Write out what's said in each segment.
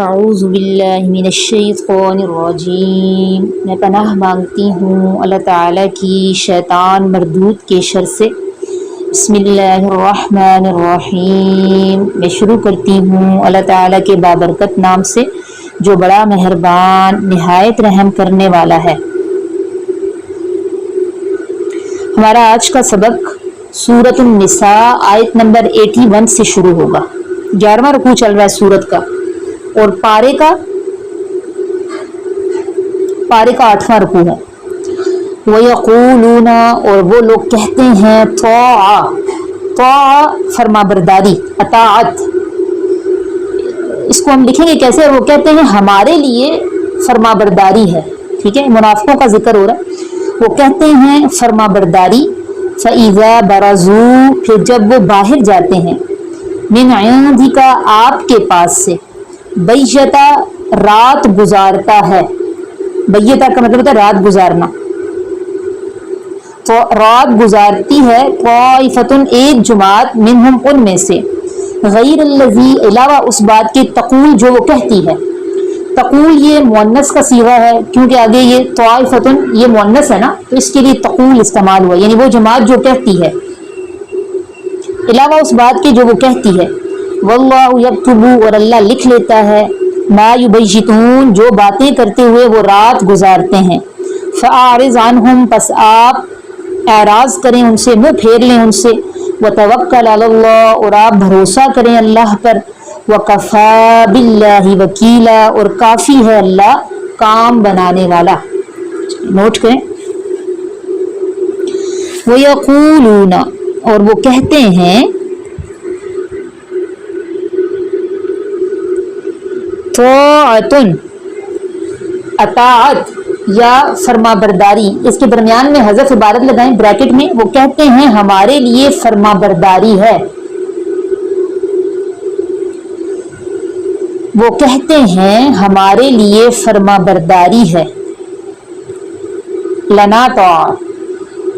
اعوذ باللہ من الشیطان الرجیم، میں پناہ مانگتی ہوں اللہ تعالیٰ کی شیطان مردود کے شر سے۔ بسم اللہ الرحمن الرحیم، میں شروع کرتی ہوں اللہ تعالیٰ کے بابرکت نام سے جو بڑا مہربان نہایت رحم کرنے والا ہے۔ ہمارا آج کا سبق سورۃ النساء آیت نمبر 81 سے شروع ہوگا۔ 11واں رکوع چل رہا ہے سورت کا، اور پارے کا 8واں رکوع ہے۔ وَيَقُولُونَ، اور وہ لوگ کہتے ہیں، طاع فرما برداری، اطاعت، اس کو ہم لکھیں گے کیسے؟ وہ کہتے ہیں ہمارے لیے فرما برداری ہے، ٹھیک ہے، منافقوں کا ذکر ہو رہا ہے۔ وہ کہتے ہیں فرما برداری، فَإِذَا بَرَزُوا، پھر جب وہ باہر جاتے ہیں، مِنْ عِنْدِكَ، آپ کے پاس سے، بیتا، رات گزارتا ہے، بیتا کا مطلب ہوتا ہے رات گزارنا، تو رات گزارتی ہے، طائفتن، ایک جماعت، منہم، ان میں سے، غیر الذی، علاوہ اس بات کے، تقول، جو وہ کہتی ہے۔ تقول یہ مؤنث کا صیغہ ہے، کیونکہ آگے یہ طائفتن یہ مؤنث ہے نا، تو اس کے لیے تقول استعمال ہوا، یعنی وہ جماعت جو کہتی ہے، علاوہ اس بات کے جو وہ کہتی ہے۔ واللہ یکتب، اور اللہ لکھ لیتا ہے، ما یبیتون، جو باتیں کرتے ہوئے وہ رات گزارتے ہیں۔ فاعرض عنہم، پس آپ اعراض کریں ان سے، منہ پھیر لیں ان سے۔ وتوکل علی اللہ، اور آپ بھروسہ کریں اللہ پر۔ وکفی باللہ وکیلا، اور کافی ہے اللہ کام بنانے والا۔ نوٹ کریں۔ ویقولون، اور وہ کہتے ہیں، طاعتن، اطاعت یا فرما برداری، اس کے درمیان میں حذف عبارت لگائیں بریکٹ میں۔ وہ کہتے ہیں ہمارے لیے فرما برداری ہے، وہ کہتے ہیں ہمارے لیے فرما برداری ہے۔ لنا طاع،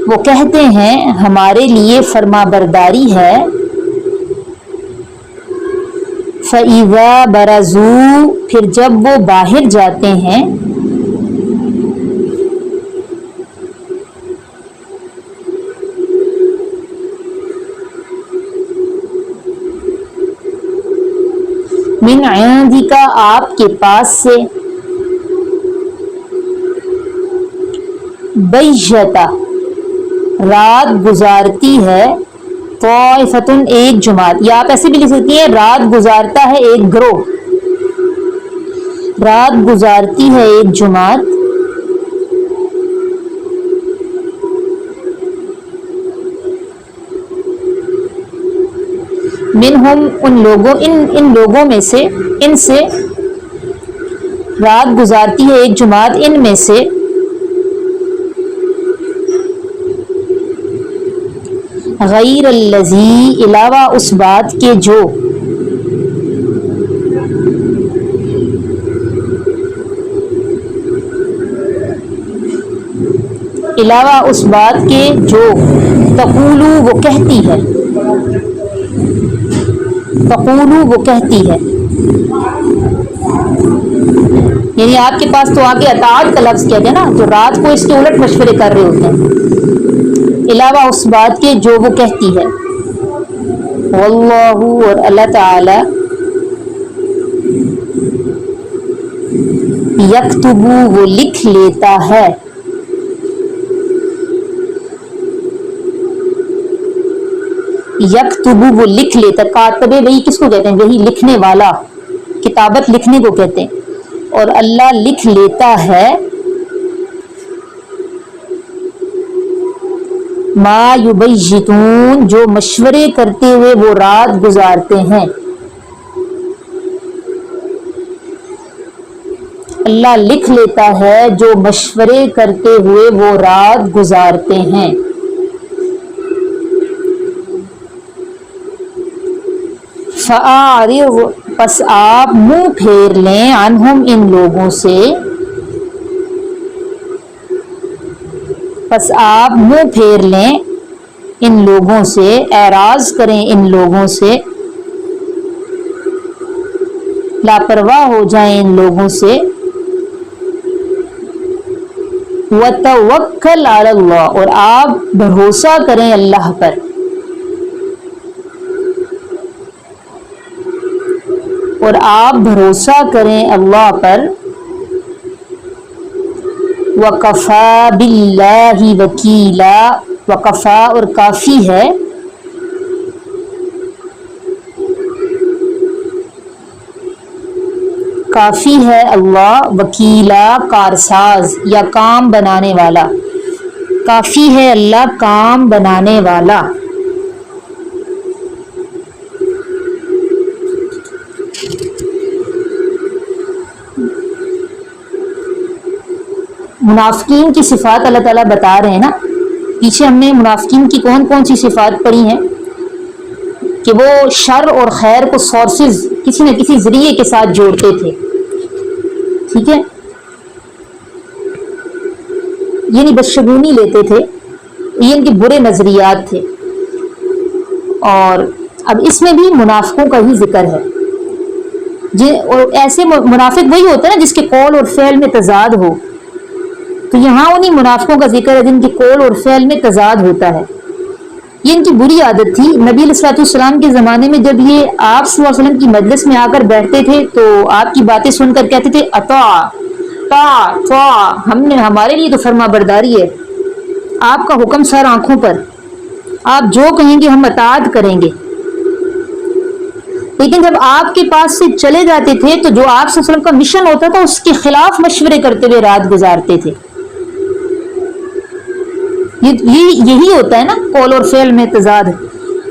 وہ کہتے ہیں ہمارے لیے فرما برداری ہے۔ فَإِذَا بَرَزُوا، پھر جب وہ باہر جاتے ہیں، مِنْ عِنْدِكَ، آپ کے پاس سے، بیتا، رات گزارتی ہے، طائفتن، ایک جماعت، یا آپ ایسے بھی لکھ سکتی ہیں رات گزارتا ہے ایک گروہ، رات گزارتی ہے ایک جماعت۔ منہم، ان لوگوں میں سے، ان سے رات گزارتی ہے ایک جماعت ان میں سے، غیر الذی، علاوہ اس بات کے جو، علاوہ اس بات کے جو، تقولو، وہ کہتی ہے، تقولو، وہ کہتی ہے، یعنی آپ کے پاس تو آگے اطاعت کا لفظ کہتے ہیں نا، تو رات کو اس کے الٹ مشورے کر رہے ہوتے ہیں، علاوہ اس بات کے جو وہ کہتی ہے۔ واللہ، اور اللہ تعالی، یکتب، وہ لکھ لیتا ہے، یکتب، وہ لکھ لیتا، کاتب وہی کس کو کہتے ہیں؟ وہی لکھنے والا، کتابت لکھنے کو کہتے ہیں، اور اللہ لکھ لیتا ہے، ما یبیتون، جو مشورے کرتے ہوئے وہ رات گزارتے ہیں، اللہ لکھ لیتا ہے جو مشورے کرتے ہوئے وہ رات گزارتے ہیں۔ فَأَعْرِضْ، پس آپ منہ پھیر لیں، عنہم، ان لوگوں سے، پس آپ منہ پھیر لیں ان لوگوں سے، اعراض کریں ان لوگوں سے، لاپرواہ ہو جائیں ان لوگوں سے. وَتَوَكَّلْ عَلَى اللَّهِ اور آپ بھروسہ کریں اللہ پر. اور آپ بھروسہ کریں اللہ پر. وَكَفَى بِاللَّهِ وَكِيلًا وَكَفَى اور کافی ہے. کافی ہے اللہ وکیلا کارساز یا کام بنانے والا. کافی ہے اللہ کام بنانے والا. منافقین کی صفات اللہ تعالیٰ بتا رہے ہیں نا. پیچھے ہم نے منافقین کی کون کون سی صفات پڑھی ہیں کہ وہ شر اور خیر کو سورسز کسی نہ کسی ذریعے کے ساتھ جوڑتے تھے. ٹھیک ہے، یعنی بدشگونی لیتے تھے. یہ ان کے برے نظریات تھے. اور اب اس میں بھی منافقوں کا ہی ذکر ہے. اور ایسے منافق وہی ہوتا ہے نا جس کے قول اور فعل میں تضاد ہو. تو یہاں انہیں منافقوں کا ذکر ہے جن کے قول اور فعل میں تضاد ہوتا ہے. یہ ان کی بری عادت تھی. نبی علیہ السلام کے زمانے میں جب یہ آپ صلی اللہ علیہ وسلم کی مجلس میں آ کر بیٹھتے تھے تو آپ کی باتیں سن کر کہتے تھے ہم نے ہمارے لیے تو فرما برداری ہے. آپ کا حکم سر آنکھوں پر، آپ جو کہیں گے ہم اطاعت کریں گے. لیکن جب آپ کے پاس سے چلے جاتے تھے تو جو آپ صلی اللہ علیہ وسلم کا مشن ہوتا تھا اس کے خلاف مشورے کرتے ہوئے رات گزارتے تھے. یہی ہوتا ہے نا قول اور فعل میں تضاد.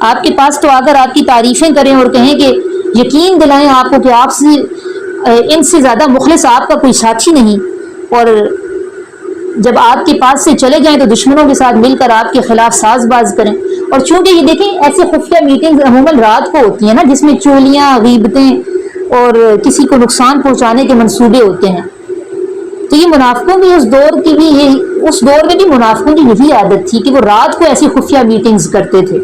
آپ کے پاس تو آ کر آپ کی تعریفیں کریں اور کہیں کہ یقین دلائیں آپ کو کہ آپ سے ان سے زیادہ مخلص آپ کا کوئی ساتھی نہیں، اور جب آپ کے پاس سے چلے جائیں تو دشمنوں کے ساتھ مل کر آپ کے خلاف ساز باز کریں. اور چونکہ یہ دیکھیں ایسے خفیہ میٹنگز عموماً رات کو ہوتی ہیں نا جس میں چولیاں، غیبتیں اور کسی کو نقصان پہنچانے کے منصوبے ہوتے ہیں. تو یہ منافقوں کی اس دور میں بھی منافقوں کی یہی عادت تھی کہ وہ رات کو ایسی خفیہ میٹنگز کرتے تھے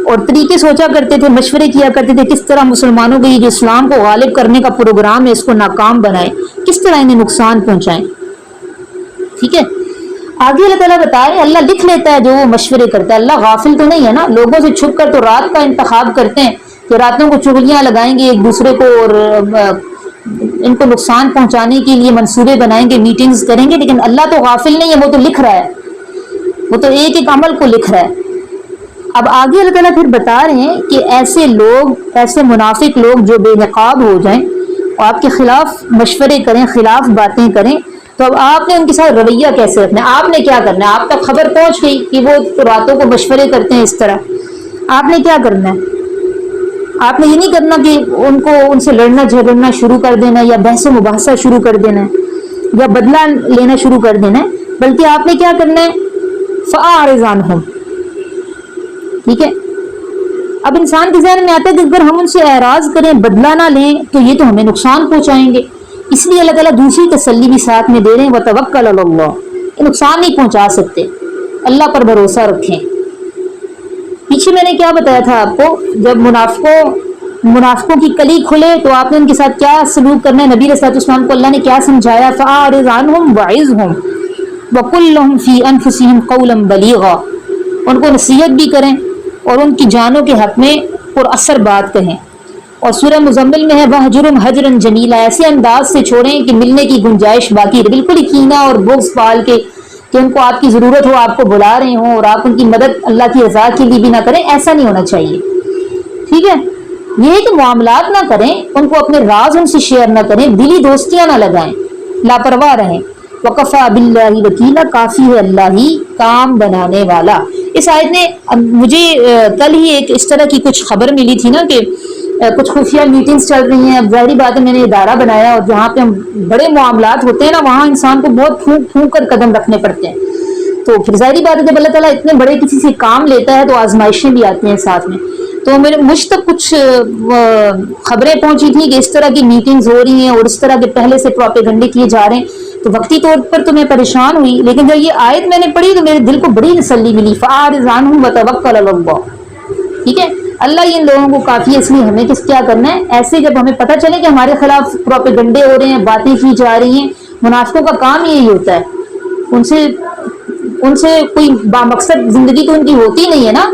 اور طریقے سوچا کرتے تھے، مشورے کیا کرتے تھے کس طرح مسلمانوں کے یہ جو اسلام کو غالب کرنے کا پروگرام ہے اس کو ناکام بنائیں، کس طرح انہیں نقصان پہنچائیں. ٹھیک ہے، آگے اللہ تعالیٰ بتائے اللہ لکھ لیتا ہے جو وہ مشورے کرتا ہے. اللہ غافل تو نہیں ہے نا. لوگوں سے چھپ کر تو رات کا انتخاب کرتے ہیں کہ راتوں کو چغلیاں لگائیں گے ایک دوسرے کو اور ان کو نقصان پہنچانے کے لیے منصوبے بنائیں گے، میٹنگز کریں گے. لیکن اللہ تو غافل نہیں ہے، وہ تو لکھ رہا ہے. وہ تو ایک ایک عمل کو لکھ رہا ہے. اب آگے اللہ تعالیٰ پھر بتا رہے ہیں کہ ایسے لوگ، ایسے منافق لوگ جو بے نقاب ہو جائیں اور آپ کے خلاف مشورے کریں، خلاف باتیں کریں، تو اب آپ نے ان کے ساتھ رویہ کیسے رکھنا ہے؟ آپ نے کیا کرنا ہے؟ آپ تک خبر پہنچ گئی کہ وہ راتوں کو مشورے کرتے ہیں اس طرح. آپ نے کیا کرنا ہے؟ آپ نے یہ نہیں کرنا کہ ان سے لڑنا جھگڑنا شروع کر دینا یا بحث و مباحثہ شروع کر دینا ہے یا بدلہ لینا شروع کر دینا ہے، بلکہ آپ نے کیا کرنا ہے؟ فَأَعْرِضْ عَنْهُمْ. ٹھیک ہے، اب انسان کے ذہن میں آتا ہے کہ اگر ہم ان سے اعراض کریں، بدلہ نہ لیں تو یہ تو ہمیں نقصان پہنچائیں گے. اس لیے اللہ تعالیٰ دوسری تسلی بھی ساتھ میں دے رہے ہیں وَتَوَكَّلْ عَلَى اللَّهِ. یہ نقصان نہیں پہنچا سکتے، اللہ پر بھروسہ رکھیں. پیچھے میں نے کیا بتایا تھا آپ کو، جب منافقوں کی کلی کھلے تو آپ نے ان کے ساتھ کیا سلوک کرنا ہے. نبی علیہ السلام کو اللہ نے کیا سمجھایا؟ فَأَعْرِضْ عَنْهُمْ وَعِظْهُمْ وَقُلْ لَهُمْ فِي أَنفُسِهِمْ قَوْلًا بَلِيغًا. ان کو نصیحت بھی کریں اور ان کی جانوں کے حق میں پر اثر بات کہیں. اور سورہ مزمل میں ہے وَهْجُرْهُمْ هَجْرًا جَمِيلًا. ایسے انداز سے چھوڑیں کہ ملنے کی گنجائش باقی رہے. بالکل ہی کینہ اور بغض پال کے کہ ان کو آپ کی ضرورت ہو، آپ کو بلا رہے ہوں اور آپ ان کی مدد اللہ کی رضا کے لیے بھی نہ کریں، ایسا نہیں ہونا چاہیے. ٹھیک ہے، یہ کہ معاملات نہ کریں، ان کو اپنے راز ان سے شیئر نہ کریں، دلی دوستیاں نہ لگائیں، لاپرواہ رہیں. وَقَفَى بِاللَّهِ وَكِيلًا، کافی ہے اللہ ہی کام بنانے والا. اس آیت نے مجھے کل ہی ایک اس طرح کی کچھ خبر ملی تھی نا کہ کچھ خفیہ میٹنگز چل رہی ہیں. اب ظاہری بات ہے میں نے ادارہ بنایا اور جہاں پہ ہم بڑے معاملات ہوتے ہیں نا وہاں انسان کو بہت پھونک پھونک کر قدم رکھنے پڑتے ہیں. تو پھر ظاہری بات ہے جب اللہ تعالیٰ اتنے بڑے کسی سے کام لیتا ہے تو آزمائشیں بھی آتی ہیں ساتھ میں. تو مجھ تک کچھ خبریں پہنچی تھیں کہ اس طرح کی میٹنگز ہو رہی ہیں اور اس طرح کے پہلے سے پروپیگنڈے کیے جا رہے ہیں. تو وقتی طور پر تو میں پریشان ہوئی، لیکن جب یہ آیت میں نے پڑھی تو میرے دل کو بڑی تسلی ملی. فَأَعْرِضْ عَنْهُمْ وَتَوَكَّلْ عَلَى اللَّهِ. ٹھیک ہے، اللہ یہ ان لوگوں کو کافی ہے، اس لیے ہمیں کیا کرنا ہے؟ ایسے جب ہمیں پتہ چلے کہ ہمارے خلاف پروپیگنڈے ہو رہے ہیں، باتیں کی جا رہی ہیں، منافقوں کا کام یہی ہوتا ہے، ان سے کوئی بامقصد زندگی تو ان کی ہوتی نہیں ہے نا،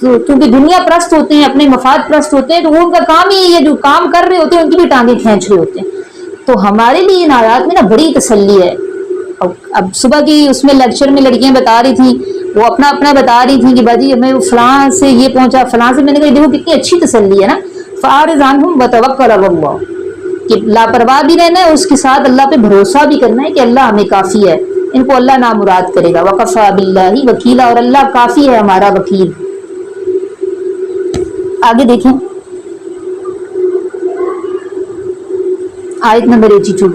کیونکہ دنیا پرست ہوتے ہیں، اپنے مفاد پرست ہوتے ہیں، تو وہ ان کا کام یہی ہے، جو کام کر رہے ہوتے ہیں ان کی بھی ٹانگیں کھینچ رہے ہوتے ہیں۔ تو ہمارے لیے ان آیات میں نا بڑی تسلی ہے۔ اب صبح کی اس میں لیکچر میں لڑکیاں بتا رہی تھیں، وہ اپنا بتا رہی تھیں کہ باجی ہمیں فلاں سے یہ پہنچا، فلاں سے، میں نے کہا دیکھو کتنی اچھی تسلی ہے نا، فاعرض عنہم وتوکل علی اللہ، کہ لاپرواہ بھی رہنا ہے، اس کے ساتھ اللہ پہ بھروسہ بھی کرنا ہے کہ اللہ ہمیں کافی ہے، ان کو اللہ نامراد کرے گا، وکفیٰ باللہ وکیلا، اور اللہ کافی ہے ہمارا وکیل۔ آگے دیکھیں آیت نمبر 82،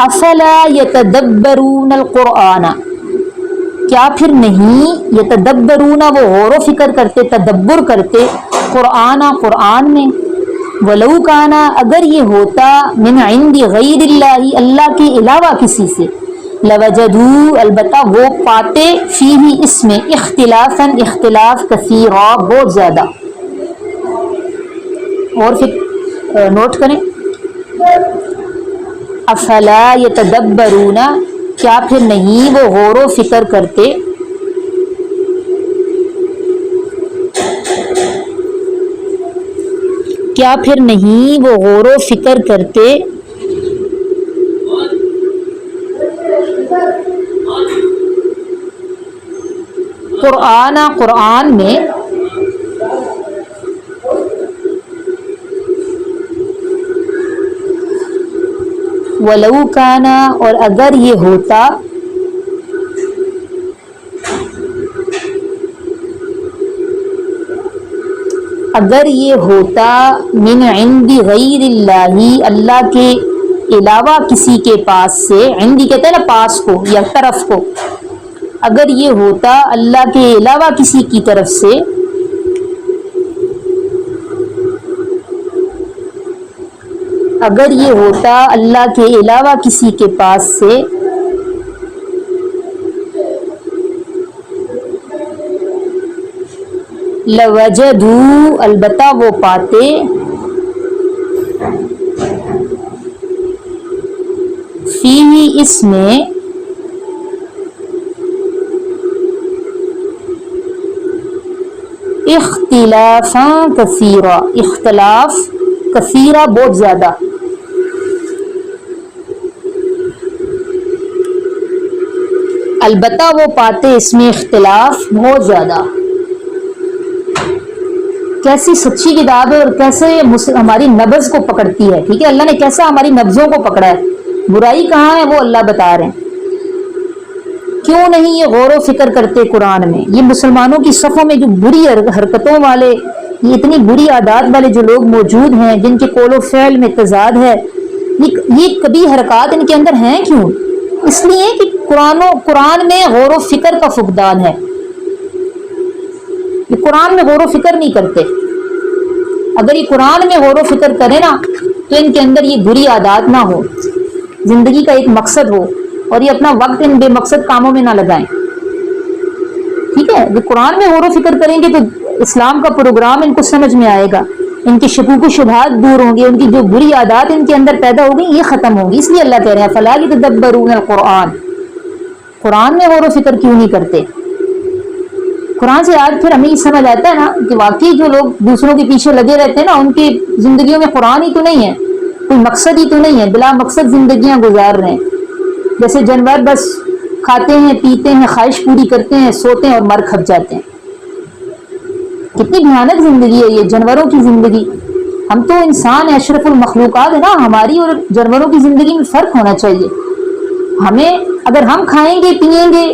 افلا یتدبرون القرآن، کیا پھر نہیں یتدبرون، وہ غور و فکر کرتے، تدبر کرتے، قرآن میں، ولو کانا، اگر یہ ہوتا، من عند غیر اللہ، اللہ کے علاوہ کسی سے، لوجدوا، البتہ وہ پاتے، فیہ، اس میں، اختلافا، اختلاف، کثیرا، بہت زیادہ۔ اور پھر نوٹ کریں، افلا یتدبرون، کیا پھر نہیں وہ غور و فکر کرتے، کیا پھر نہیں وہ غور و فکر کرتے، قرآن میں، ولو کانا، اور اگر یہ ہوتا، اگر یہ ہوتا، من عند غیر اللہ، اللہ کے علاوہ کسی کے پاس سے، عندی کہتے ہیں نا پاس کو یا طرف کو، اگر یہ ہوتا اللہ کے علاوہ کسی کی طرف سے، اگر یہ ہوتا اللہ کے علاوہ کسی کے پاس سے، لوجدوا، البتہ وہ پاتے، فیہ، اس میں، اختلافاً کثیرا، اختلاف، کثیرا، بہت زیادہ۔ البتہ وہ پاتے اس میں اختلاف بہت زیادہ۔ کیسی سچی کتاب ہے اور کیسے ہماری نبض کو پکڑتی ہے، ٹھیک ہے، اللہ نے کیسا ہماری نبضوں کو پکڑا ہے، برائی کہاں ہے وہ اللہ بتا رہے ہیں۔ کیوں نہیں یہ غور و فکر کرتے قرآن میں؟ یہ مسلمانوں کی صفوں میں جو بری حرکتوں والے، یہ اتنی بری عادات والے جو لوگ موجود ہیں، جن کے قول و فعل میں تضاد ہے، یہ کبھی حرکات ان کے اندر ہیں کیوں؟ اس لیے کہ قرآن میں غور و فکر کا فقدان ہے، یہ قرآن میں غور و فکر نہیں کرتے۔ اگر یہ قرآن میں غور و فکر کرے نا تو ان کے اندر یہ بری عادات نہ ہو، زندگی کا ایک مقصد ہو، اور یہ اپنا وقت ان بے مقصد کاموں میں نہ لگائیں، ٹھیک ہے۔ اگر قرآن میں غور و فکر کریں گے تو اسلام کا پروگرام ان کو سمجھ میں آئے گا، ان کے شکوک و شبہات دور ہوں گے، ان کی جو بری عادات ان کے اندر پیدا ہو گئی یہ ختم ہوگی۔ اس لیے اللہ کہہ رہے ہیں فلا یتدبرون القرآن، قرآن میں غور و فکر کیوں نہیں کرتے؟ قرآن سے آج پھر ہمیں یہ سمجھ آتا ہے نا کہ واقعی جو لوگ دوسروں کے پیچھے لگے رہتے ہیں نا، ان کی زندگیوں میں قرآن ہی تو نہیں ہے، کوئی مقصد ہی تو نہیں ہے، بلا مقصد زندگیاں گزار رہے ہیں، جیسے جانور بس کھاتے ہیں، پیتے ہیں، خواہش پوری کرتے ہیں، سوتے ہیں اور مر کھپ جاتے ہیں۔ کتنی بھیانک زندگی ہے یہ، جانوروں کی زندگی۔ ہم تو انسان ہیں، اشرف المخلوقات ہے نا، ہماری اور جانوروں کی زندگی میں فرق ہونا چاہیے۔ ہمیں اگر ہم کھائیں گے، پیئیں گے،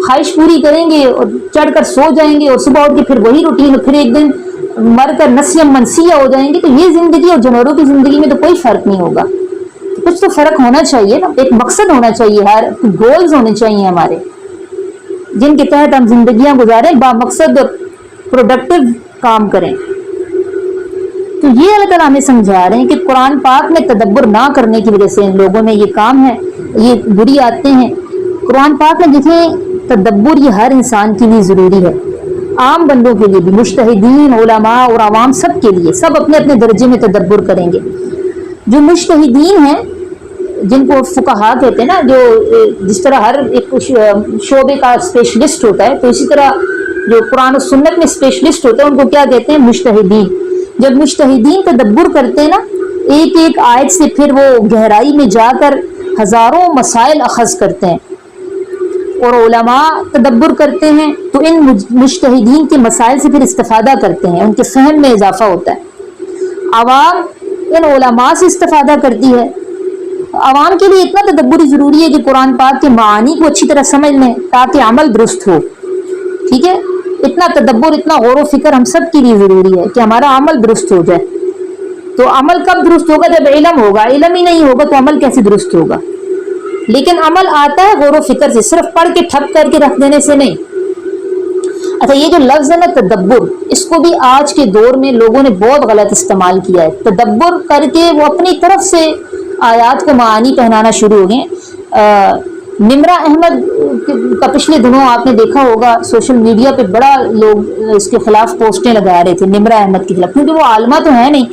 خواہش پوری کریں گے اور چڑھ کر سو جائیں گے اور صبح اٹھ کے پھر وہی روٹین، پھر ایک دن مر کر نسیم منسیہ ہو جائیں گے، تو یہ زندگی اور جانوروں کی زندگی میں تو کوئی فرق نہیں ہوگا۔ کچھ تو فرق ہونا چاہیے نا، ایک مقصد ہونا چاہیے، ہر گولز ہونے چاہیے ہمارے، جن کے تحت ہم زندگیاں گزاریں، با مقصد اور پروڈکٹیو کام کریں۔ تو یہ اللہ تعالیٰ ہمیں سمجھا رہے ہیں کہ قرآن پاک میں تدبر نہ کرنے کی وجہ سے ان لوگوں میں یہ کام ہے، یہ بری عادتیں ہیں۔ قرآن پاک میں دیکھیں تدبر یہ ہر انسان کے لیے ضروری ہے، عام بندوں کے لیے بھی، مجتہدین، علماء اور عوام، سب کے لیے، سب اپنے اپنے درجے میں تدبر کریں گے۔ جو مجتہدین ہیں، جن کو فقہا کہتے ہیں نا، جو جس طرح ہر ایک شعبے کا اسپیشلسٹ ہوتا ہے، تو اسی طرح جو قرآن و سنت میں اسپیشلسٹ ہوتے ہیں ان کو کیا کہتے ہیں؟ مجتہدین۔ جب مجتہدین تدبر کرتے ہیں نا ایک ایک آیت سے، پھر وہ گہرائی میں جا کر ہزاروں مسائل اخذ کرتے ہیں، اور علماء تدبر کرتے ہیں تو ان مجتہدین کے مسائل سے پھر استفادہ کرتے ہیں، ان کے فہم میں اضافہ ہوتا ہے۔ عوام ان علماء سے استفادہ کرتی ہے۔ عوام کے لیے اتنا تدبر ضروری ہے کہ قرآن پاک کے معانی کو اچھی طرح سمجھ لیں تاکہ عمل درست ہو، ٹھیک ہے؟ اتنا تدبر، اتنا غور و فکر ہم سب کے لیے ضروری ہے کہ ہمارا عمل درست ہو جائے۔ تو عمل کب درست ہوگا؟ جب علم ہوگا۔ علم ہی نہیں ہوگا تو عمل کیسے درست ہوگا؟ لیکن عمل آتا ہے غور و فکر سے، صرف پڑھ کے ٹھپ کر کے رکھ دینے سے نہیں۔ اچھا، یہ جو لفظ ہے نا تدبر، اس کو بھی آج کے دور میں لوگوں نے بہت غلط استعمال کیا ہے۔ تدبر کر کے وہ اپنی طرف سے آیات کو معانی پہنانا شروع ہو گئے۔ نمرہ احمد کا پچھلے دنوں آپ نے دیکھا ہوگا سوشل میڈیا پہ بڑا لوگ اس کے خلاف پوسٹیں لگا رہے تھے، نمرہ احمد کے خلاف، کیونکہ وہ عالمہ تو ہے نہیں۔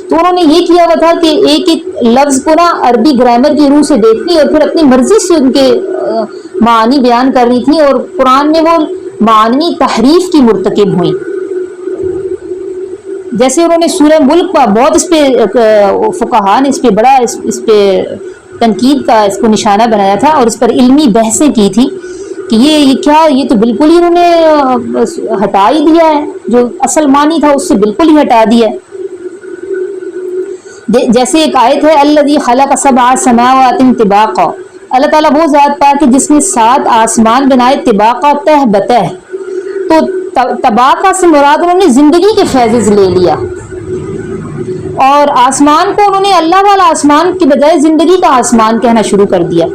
تو انہوں نے یہ کیا ہوا تھا کہ ایک ایک لفظ کو نا عربی گرامر کی روح سے دیکھتی اور پھر اپنی مرضی سے ان کے معانی بیان کر رہی تھی، اور قرآن میں وہ معانی تحریف کی مرتکب ہوئیں۔ جیسے انہوں نے سورہ ملک کا بہت اس پہ فقہا نے اس پہ بڑا اس پہ تنقید کا اس کو نشانہ بنایا تھا، اور اس پر علمی بحثیں کی تھی کہ یہ کیا، یہ تو بالکل ہی انہوں نے ہٹا ہی دیا ہے، جو اصل معنی تھا اس سے بالکل ہی ہٹا دیا ہے۔ جیسے ایک آیت ہے الذی خلق سبع سماوات طباقا، اللہ تعالیٰ وہ ذات پاک ہے جس نے 7 آسمان بنائے طباقا، تہ بتہ۔ تو طباقا سے مراد انہوں نے زندگی کے فیضز لے لیا، اور آسمان کو انہوں نے اللہ والا آسمان کے بجائے زندگی کا آسمان کہنا شروع کر دیا،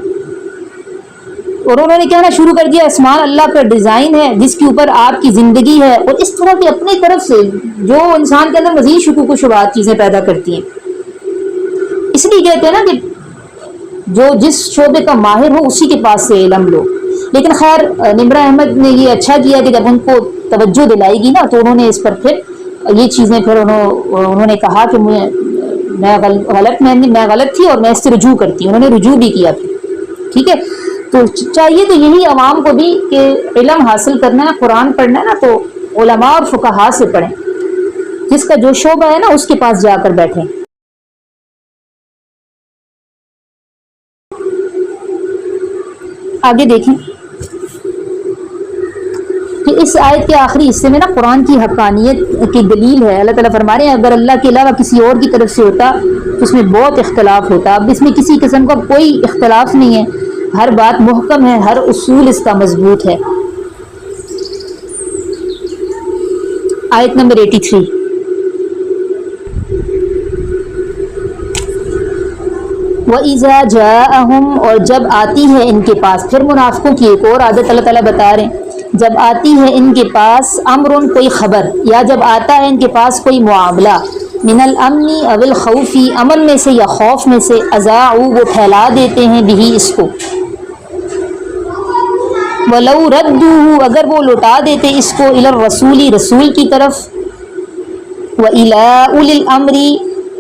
اور انہوں نے کہنا شروع کر دیا آسمان اللہ کا ڈیزائن ہے جس کے اوپر آپ کی زندگی ہے، اور اس طرح کی اپنی طرف سے جو انسان کے اندر مزید شکوک و شبہات چیزیں پیدا کرتی ہیں۔ اس لیے کہتے ہیں نا کہ جو جس شعبے کا ماہر ہو اسی کے پاس سے علم لو۔ لیکن خیر، نمرہ احمد نے یہ اچھا کیا کہ جب ان کو توجہ دلائی گی نا تو انہوں نے اس پر پھر یہ چیزیں پھر انہوں نے کہا کہ میں غلط تھی اور میں اس سے رجوع کرتی ہوں، انہوں نے رجوع بھی کیا پھر، ٹھیک ہے؟ تو چاہیے تو یہی عوام کو بھی کہ علم حاصل کرنا ہے، قرآن پڑھنا ہے نا تو علماء اور فقہا سے پڑھیں، جس کا جو شعبہ ہے نا اس کے پاس جا کر بیٹھیں۔ آگے دیکھیں کہ اس آیت کے آخری حصے میں نا قرآن کی حقانیت کی دلیل ہے۔ اللہ تعالیٰ فرما رہے ہیں اگر اللہ کے علاوہ کسی اور کی طرف سے ہوتا تو اس میں بہت اختلاف ہوتا، اب اس میں کسی قسم کا کوئی اختلاف نہیں ہے، ہر بات محکم ہے، ہر اصول اس کا مضبوط ہے۔ آیت نمبر 83، وَإِذَا جَاءَهُمْ، اور جب آتی ہے ان کے پاس، پھر منافقوں کی ایک اور عادت اللہ تعالیٰ بتا رہے ہیں، جب آتی ہے ان کے پاس امرن، کوئی خبر، یا جب آتا ہے ان کے پاس کوئی معاملہ، من الامن او الخوف، امن میں سے یا خوف میں سے، اذاعوا، وہ پھیلا دیتے ہیں بھی اس کو، وَلَوْ رَدُّوهُ، اگر وہ لوٹا دیتے اس کو، الی الرسول، رسول کی طرف، وَإِلَىٰ أُولِي الْأَمْرِ،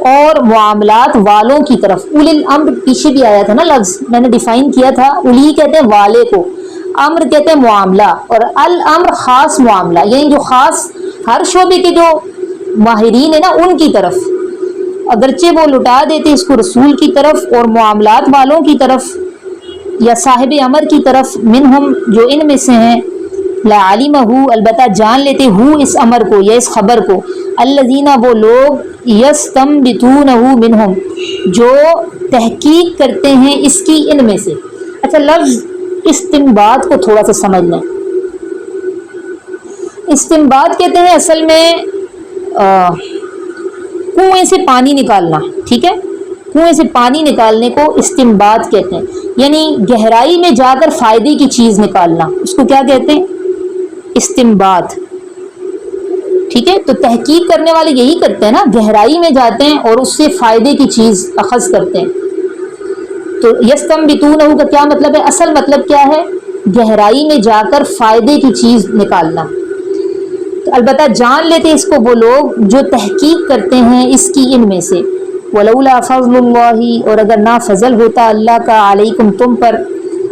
اور معاملات والوں کی طرف۔ اولی الامر پیچھے بھی آیا تھا نا لفظ، میں نے ڈیفائن کیا تھا، اولی کہتے ہیں والے کو، امر کہتے ہیں معاملہ، اور الامر خاص معاملہ، یعنی جو خاص ہر شعبے کے جو ماہرین ہیں نا ان کی طرف، اگرچہ وہ لٹا دیتے اس کو رسول کی طرف اور معاملات والوں کی طرف یا صاحب امر کی طرف، منہم، جو ان میں سے ہیں، لعلمہ، البتہ جان لیتے ہو اس امر کو یا اس خبر کو، الذین، وہ لوگ، یستنبطونہ منہم، جو تحقیق کرتے ہیں اس کی ان میں سے۔ اچھا، لفظ استنباط کو تھوڑا سا سمجھ لیں۔ استنباط کہتے ہیں اصل میں کنویں سے پانی نکالنا، ٹھیک ہے؟ کنویں سے پانی نکالنے کو استنباط کہتے ہیں، یعنی گہرائی میں جا کر فائدے کی چیز نکالنا، اس کو کیا کہتے ہیں؟ استنباط، ٹھیک ہے؟ تو تحقیق کرنے والے یہی کرتے ہیں نا، گہرائی میں جاتے ہیں اور اس سے فائدے کی چیز اخذ کرتے ہیں۔ تو یستنبطونہ کا کیا مطلب ہے؟ اصل مطلب کیا ہے؟ گہرائی میں جا کر فائدے کی چیز نکالنا۔ البتہ جان لیتے اس کو وہ لوگ جو تحقیق کرتے ہیں اس کی ان میں سے. ولولا فضل اللہ، اور اگر نہ فضل ہوتا اللہ کا علیکم تم پر،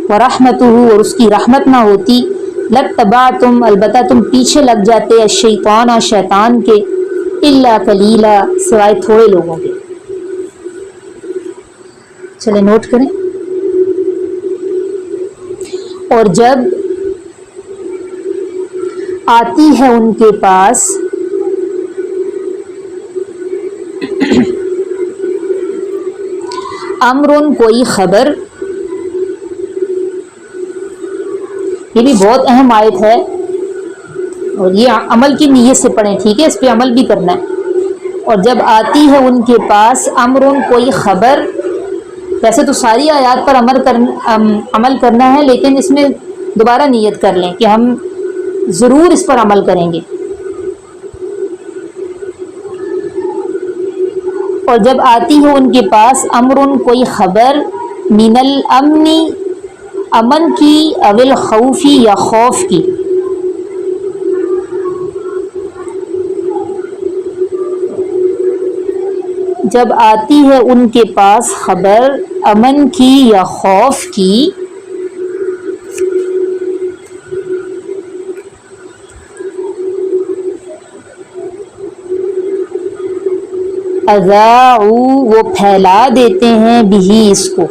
ورحمتہ، اور اس کی رحمت نہ ہوتی، لتبعتم، البتہ تم پیچھے لگ جاتے، الشیطان، شیطان کے، الا قلیلا، سوائے تھوڑے لوگوں کے. چلے نوٹ کریں. اور جب آتی ہے ان کے پاس امرن، کوئی خبر، یہ بھی بہت اہم آیت ہے اور یہ عمل کی نیت سے پڑھیں، ٹھیک ہے، اس پہ عمل بھی کرنا ہے. اور جب آتی ہے ان کے پاس امرن، کوئی خبر، ویسے تو ساری آیات پر عمل کرنا ہے، لیکن اس میں دوبارہ نیت کر لیں کہ ہم ضرور اس پر عمل کریں گے. اور جب آتی ہے ان کے پاس امرن، کوئی خبر، من الامن، امن کی، او الخوفی، یا خوف کی. جب آتی ہے ان کے پاس خبر امن کی یا خوف کی، اذاعوا، وہ پھیلا دیتے ہیں، بھی، اس کو.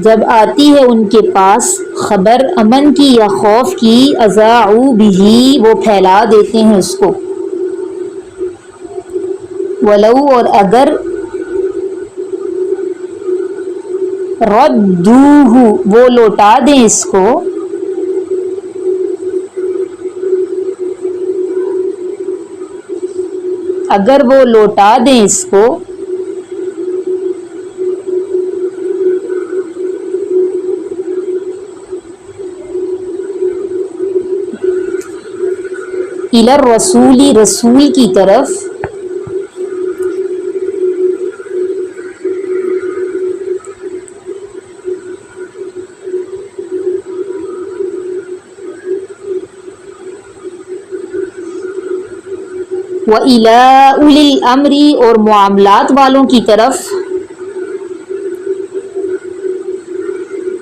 جب آتی ہے ان کے پاس خبر امن کی یا خوف کی، اذاعوا بھی، وہ پھیلا دیتے ہیں اس کو. ولو، اور اگر، ردوہ، وہ لوٹا دیں اس کو، اگر وہ لوٹا دیں اس کو، الی الرسول، رسول کی طرف، وَإِلَىٰ أُولِي الْأَمْرِ، اور معاملات والوں کی طرف،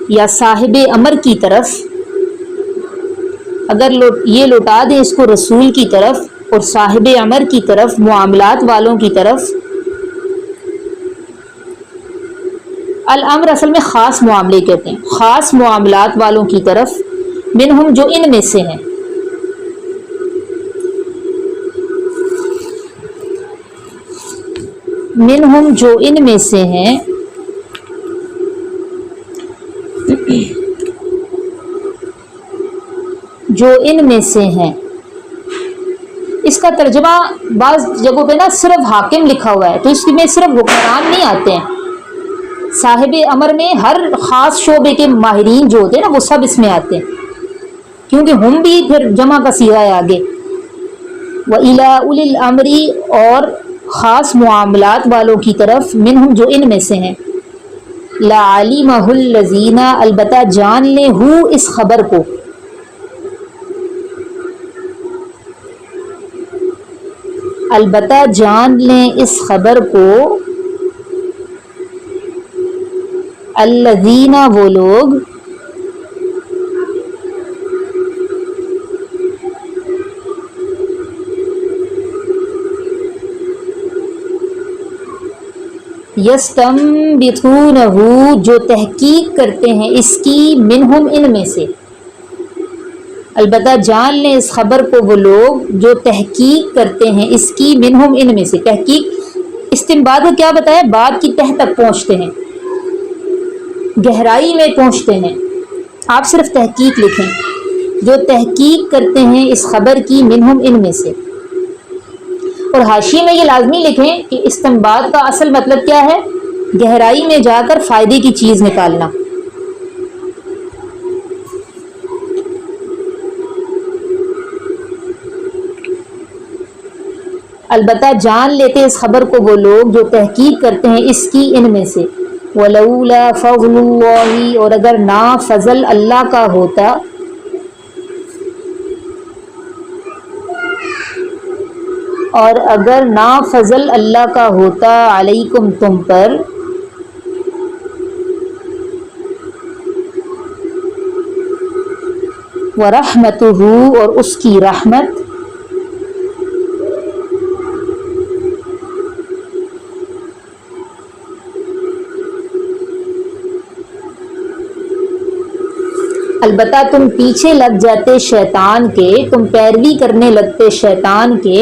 یا صاحب امر کی طرف. اگر یہ لوٹا دیں اس کو رسول کی طرف اور صاحب امر کی طرف، معاملات والوں کی طرف. الامر اصل میں خاص معاملے کہتے ہیں، خاص معاملات والوں کی طرف، منہم، جو ان میں سے ہیں. منہم، جو ان میں سے ہیں، جو ان میں سے ہیں. اس کا ترجمہ بعض جگہوں پہ نا صرف حاکم لکھا ہوا ہے، تو اس میں صرف حکمران نہیں آتے ہیں. صاحب امر میں ہر خاص شعبے کے ماہرین جو ہوتے ہیں نا، وہ سب اس میں آتے ہیں، کیونکہ ہم بھی پھر جمع کا صیغہ ہے آگے. وَإِلَىٰ أُولِي الْأَمْرِ، اور خاص معاملات والوں کی طرف، منہم، جو ان میں سے ہیں. لَعَلِمَهُ الَّذِينَ، البتہ جان لیں ہو اس خبر کو، البتہ جان لیں اس خبر کو، الذین، وہ لوگ، یستنبطونہ، جو تحقیق کرتے ہیں اس کی، منہم، ان میں سے. البتہ جان لیں اس خبر کو وہ لوگ جو تحقیق کرتے ہیں اس کی، منہم، ان میں سے. تحقیق، استنباط کو کیا بتایا، بات کی تہ تک پہنچتے ہیں، گہرائی میں پہنچتے ہیں. آپ صرف تحقیق لکھیں، جو تحقیق کرتے ہیں اس خبر کی، منہم، ان میں سے. اور حاشیے میں یہ لازمی لکھیں کہ استنباط کا اصل مطلب کیا ہے، گہرائی میں جا کر فائدے کی چیز نکالنا. البتہ جان لیتے اس خبر کو وہ لوگ جو تحقیق کرتے ہیں اس کی ان میں سے، ولولا فضل اللہ، اور اگر نہ فضل اللہ کا ہوتا، اور اگر نہ فضل اللہ کا ہوتا علیکم تم پر، ورحمتہ، اور اس کی رحمت، البتہ تم پیچھے لگ جاتے شیطان کے، تم پیروی کرنے لگتے شیطان کے،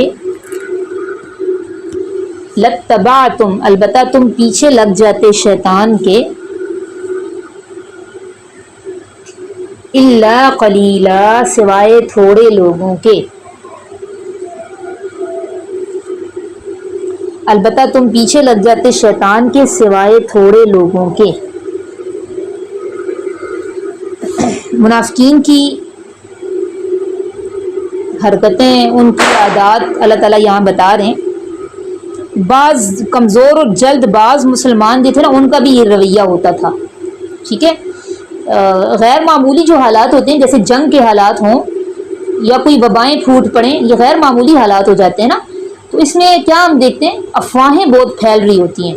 لَاتَّبَعْتُمْ، البتہ تم پیچھے لگ جاتے شیطان کے، إِلَّا قَلِيلًا، سوائے تھوڑے لوگوں کے، البتہ تم پیچھے لگ جاتے شیطان کے سوائے تھوڑے لوگوں کے۔ منافقین کی حرکتیں، ان کی عادات اللہ تعالیٰ یہاں بتا رہے ہیں۔ بعض کمزور اور جلد باز مسلمان جو تھے نا، ان کا بھی یہ رویہ ہوتا تھا، ٹھیک ہے۔ غیر معمولی جو حالات ہوتے ہیں، جیسے جنگ کے حالات ہوں یا کوئی وبائیں پھوٹ پڑیں، یہ غیر معمولی حالات ہو جاتے ہیں نا، تو اس میں کیا ہم دیکھتے ہیں، افواہیں بہت پھیل رہی ہوتی ہیں۔